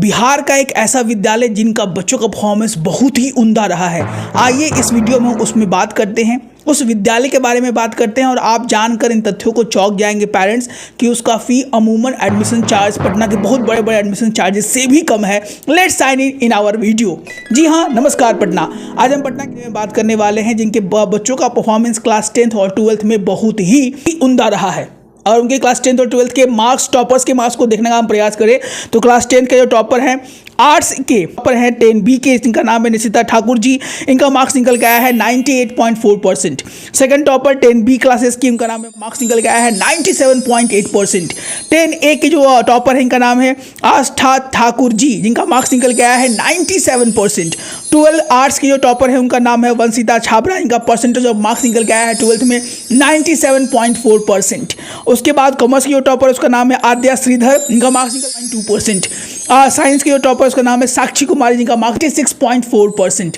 बिहार का एक ऐसा विद्यालय जिनका बच्चों का परफॉर्मेंस बहुत ही उम्दा रहा है। आइए इस वीडियो में उसमें बात करते हैं, उस विद्यालय के बारे में बात करते हैं और आप जानकर इन तथ्यों को चौंक जाएंगे पेरेंट्स कि उसका फी अमूमन एडमिशन चार्ज पटना के बहुत बड़े बड़े एडमिशन चार्जेस से भी कम है। Let's sign in our video. जी हाँ, नमस्कार पटना। आज हम पटना के बात करने वाले हैं जिनके बच्चों का परफॉर्मेंस क्लास 10th और 12th में बहुत ही उम्दा रहा है। और उनके क्लास 10th और 12th के मार्क्स, टॉपर्स के मार्क्स को देखने का हम प्रयास करें तो क्लास 10th के जो टॉपर हैं, आर्ट्स के टॉपर हैं 10B के, जिनका नाम है निशिता ठाकुर जी, इनका मार्क्स निकल के आया है 98.4%। सेकंड टॉपर 10B क्लासेस की, उनका नाम है, मार्क्स निकल के आया है 97.8%। 10A के जो टॉपर है, इनका नाम है आस्था ठाकुर जी, जिनका मार्क्स निकल के आया है 97%। 12 आर्ट्स के जो टॉपर है, उनका नाम है वंशिता छाबरा, इनका परसेंटेज ऑफ मार्क्स निकल के आया है 12th में 97.4%। उसके बाद कॉमर्स की जो टॉपर है, उसका नाम है आद्या श्रीधर, इनका मार्क्स निकल 92%। साइंस के जो टॉपर है, उसका नाम है साक्षी कुमारी, जिनका मार्क्स 96.4%।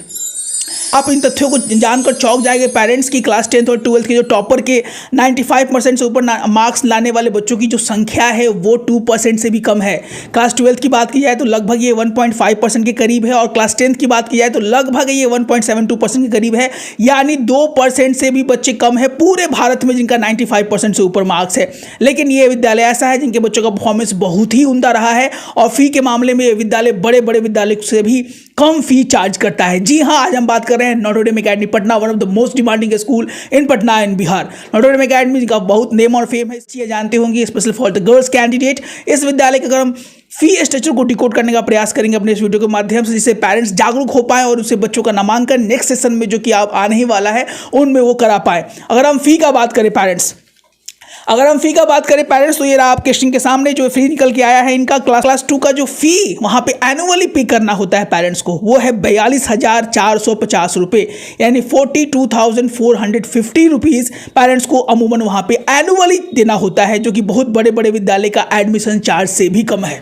आप इन तथ्यों को जानकर चौंक जाएंगे पेरेंट्स की क्लास 10th और 12th के जो टॉपर के 95% से ऊपर मार्क्स लाने वाले बच्चों की जो संख्या है वो 2% से भी कम है। क्लास 12th की बात की जाए तो लगभग ये 1.5% के करीब है और क्लास 10th की बात की जाए तो लगभग ये 1.72% के करीब है, यानी 2% से भी बच्चे कम है पूरे भारत में जिनका 95% से ऊपर मार्क्स है। लेकिन ये विद्यालय ऐसा है जिनके बच्चों का परफॉर्मेंस बहुत ही उम्दा रहा है और फी के मामले में ये विद्यालय बड़े बड़े विद्यालय से भी कम फी चार्ज करता है। जी हाँ, आज हम बात कर रहे हैं Notre Dame academy Patna, one of the most demanding school in Patna and Bihar. Notre Dame academy का बहुत नेम और फेम है, इसलिए जानते होंगे, special for the girls candidate. इस विद्यालय के अगर हम फी स्ट्रक्चर को डिकोड करने का प्रयास करेंगे अपने इस वीडियो के माध्यम से, जिससे पेरेंट्स जागरूक हो पाए और उससे बच्चों का नामांकन नेक्स्ट सेशन में जो कि आप आने ही वाला है उनमें वो करा पाए। अगर हम फी का बात करें पेरेंट्स तो ये रहा आपके स्क्रीन के सामने जो फी निकल के आया है। इनका क्लास 2 का जो फी वहाँ पे एनुअली पे करना होता है पेरेंट्स को, वो है 42,450 रुपये, यानी 42,450 रुपीज़ पेरेंट्स को अमूमन वहाँ पे एनुअली देना होता है, जो कि बहुत बड़े बड़े विद्यालय का एडमिशन चार्ज से भी कम है।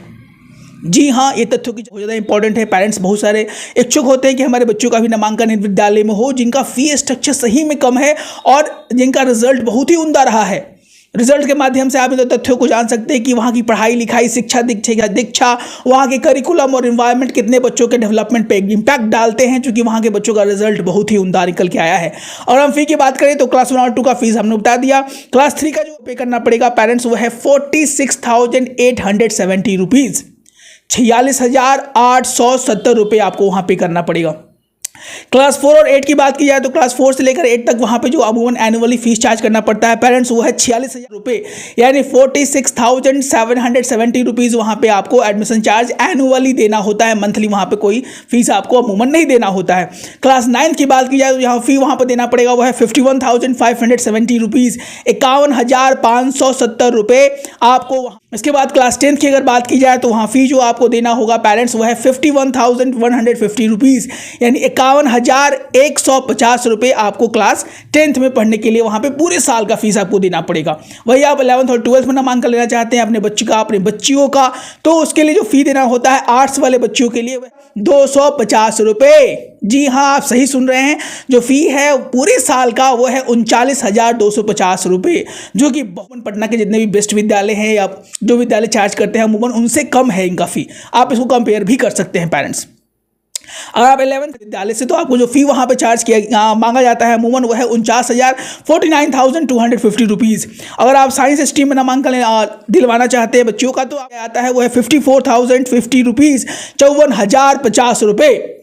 जी हाँ, ये तथ्यों की बहुत ज़्यादा इंपॉर्टेंट है। पेरेंट्स बहुत सारे इच्छुक होते हैं कि हमारे बच्चों का भी नामांकन इन विद्यालय में हो जिनका फी स्ट्रक्चर सही में कम है और जिनका रिजल्ट बहुत ही उम्दा रहा है। रिजल्ट के माध्यम से आप इन तथ्यों को जान सकते हैं कि वहाँ की पढ़ाई लिखाई, शिक्षा दीक्षा, वहाँ के करिकुलम और इन्वायरमेंट कितने बच्चों के डेवलपमेंट पे इम्पैक्ट डालते हैं, क्योंकि वहाँ के बच्चों का रिजल्ट बहुत ही उम्दा निकल के आया है। और हम फी की बात करें तो क्लास 1 और 2 का फीस हमने बता दिया। क्लास 3 का जो पे करना पड़ेगा पेरेंट्स वो है 46,870 रुपीज़, 46,870 रुपये आपको वहाँ पे करना पड़ेगा। क्लास 4 और 8 की बात की जाए तो क्लास 4 से लेकर 8 तक वहाँ पे जो अमूमन एनुअली फीस चार्ज करना पड़ता है पेरेंट्स वो है 46,000 रुपये, यानी 46,770 रुपीज़ वहाँ पे आपको एडमिशन चार्ज एनुअली देना होता है। मंथली वहाँ पे कोई फीस आपको अमूमन नहीं देना होता है। क्लास 9 की बात की जाए तो यहाँ फी वहाँ पर देना पड़ेगा वो है 51,570 रुपीज़, 51,570 रुपये आपको। इसके बाद क्लास 10th की अगर बात की जाए तो वहाँ फी जो आपको देना होगा पेरेंट्स वो है 51,150 रुपीज़, यानी 51,150 रुपये आपको क्लास 10th में पढ़ने के लिए वहाँ पे पूरे साल का फीस आपको देना पड़ेगा। वही आप 11th और 12th में नामांकन लेना चाहते हैं अपने बच्चे का, अपने बच्चियों का, तो उसके लिए जो फी देना होता है आर्ट्स वाले बच्चियों के लिए 250 रुपये। जी हाँ, आप सही सुन रहे हैं, जो फी है पूरे साल का वो है 39,250 रुपये, जो कि पटना के जितने भी बेस्ट विद्यालय हैं या जो विद्यालय चार्ज करते हैं अमूमन उनसे कम है इनका फी। आप इसको कंपेयर भी कर सकते हैं पेरेंट्स। अगर आप 11th विद्यालय से तो आपको जो फी वहाँ पे चार्ज किया मांगा जाता है अमूमन वो है 49,250 रुपीज़। अगर आप साइंस स्ट्रीम में नामांकन दिलवाना चाहते हैं बच्चों का तो आता है वो है 54,050 रुपीज़, 54,050 रुपये।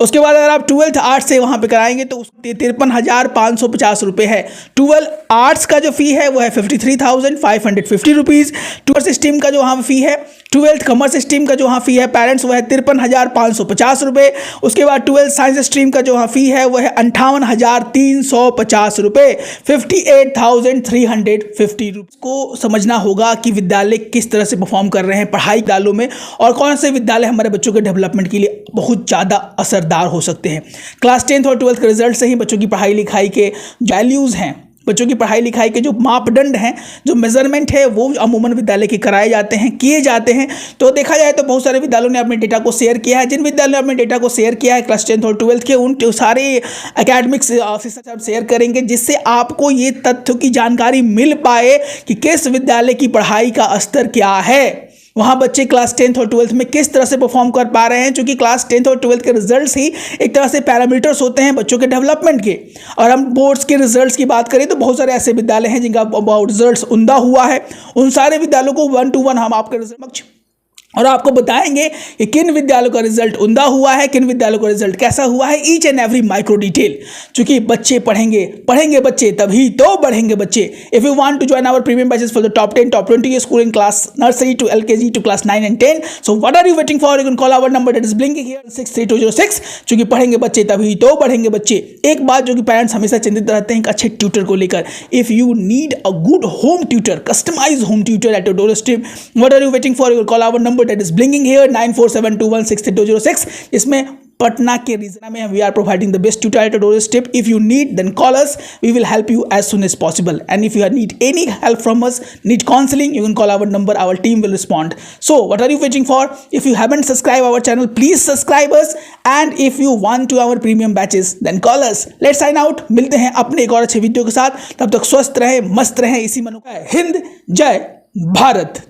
उसके बाद अगर आप 12th आर्ट्स से वहाँ पे कराएंगे तो 53,550 रुपये है। 12 आर्ट्स का जो फी है वो है 53,550 रुपीज़। 12th स्ट्रीम का जो वहाँ फी है, 12th कॉमर्स स्ट्रीम का जो वहाँ फी है पेरेंट्स वो है 53,550 रुपये। उसके बाद 12th साइंस स्ट्रीम का जो वहाँ फी है वो है 58,350 रुपये, 58,350 रुपये। को समझना होगा कि विद्यालय किस तरह से परफॉर्म कर रहे हैं पढ़ाई विद्यालयों में और कौन से विद्यालय हमारे बच्चों के डेवलपमेंट के लिए बहुत ज़्यादा असरदार हो सकते हैं। क्लास 10th और 12th के रिजल्ट से ही बच्चों की पढ़ाई लिखाई के वैल्यूज़ हैं, बच्चों की पढ़ाई लिखाई के जो मापदंड हैं, जो मेजरमेंट है वो अमूमन विद्यालय के कराए जाते हैं, किए जाते हैं। तो देखा जाए तो बहुत सारे विद्यालयों ने अपने डेटा को शेयर किया है। जिन विद्यालयों ने अपने डेटा को शेयर किया है क्लास 10th और 12th के, उन सारे एकेडमिक्स ऑफिसर आप शेयर करेंगे जिससे आपको ये तथ्य की जानकारी मिल पाए कि किस विद्यालय की पढ़ाई का स्तर क्या है। वहाँ बच्चे क्लास 10th और 12th में किस तरह से परफॉर्म कर पा रहे हैं, क्योंकि क्लास 10th और 12th के रिजल्ट्स ही एक तरह से पैरामीटर्स होते हैं बच्चों के डेवलपमेंट के। और हम बोर्ड्स के रिजल्ट्स की बात करें तो बहुत सारे ऐसे विद्यालय हैं जिनका रिजल्ट्स उम्दा हुआ है। उन सारे विद्यालयों को 1 to 1 हम आपके रिजल्ट और आपको बताएंगे कि किन विद्यालयों का रिजल्ट उम्दा हुआ है, किन विद्यालयों का रिजल्ट कैसा हुआ है, each and every micro detail. क्योंकि बच्चे पढ़ेंगे बच्चे तभी तो बढ़ेंगे बच्चे। If you want to join our premium batches for the top 10 top 20 school in class nursery to LKG to class 9 and 10, so what are you waiting for? You can call our number that is blinking here 63206। क्योंकि पढ़ेंगे बच्चे तभी तो बढ़ेंगे बच्चे। एक बात जो कि पेरेंट्स हमेशा चिंतित रहते हैं एक अच्छे ट्यूटर को लेकर। If you need a good home tutor, customize home tutor at your doorstep, what are you waiting for? You can call our number that is blinking here 9472163206। इसमें पटना के रीजन में we are providing the best tutor at your doorstep. If you need then call us, we will help you as soon as possible. And if you need any help from us, need counselling, you can call our number, our team will respond. So what are you waiting for? If you haven't subscribe our channel, please subscribe us, and if you want to our premium batches then call us. Let's sign out. मिलते हैं अपने एक और अच्छे video के साथ। तब तक स्वस्थ रहें, मस्त रहें, इसी मनोकामना। हिंद, जय भारत।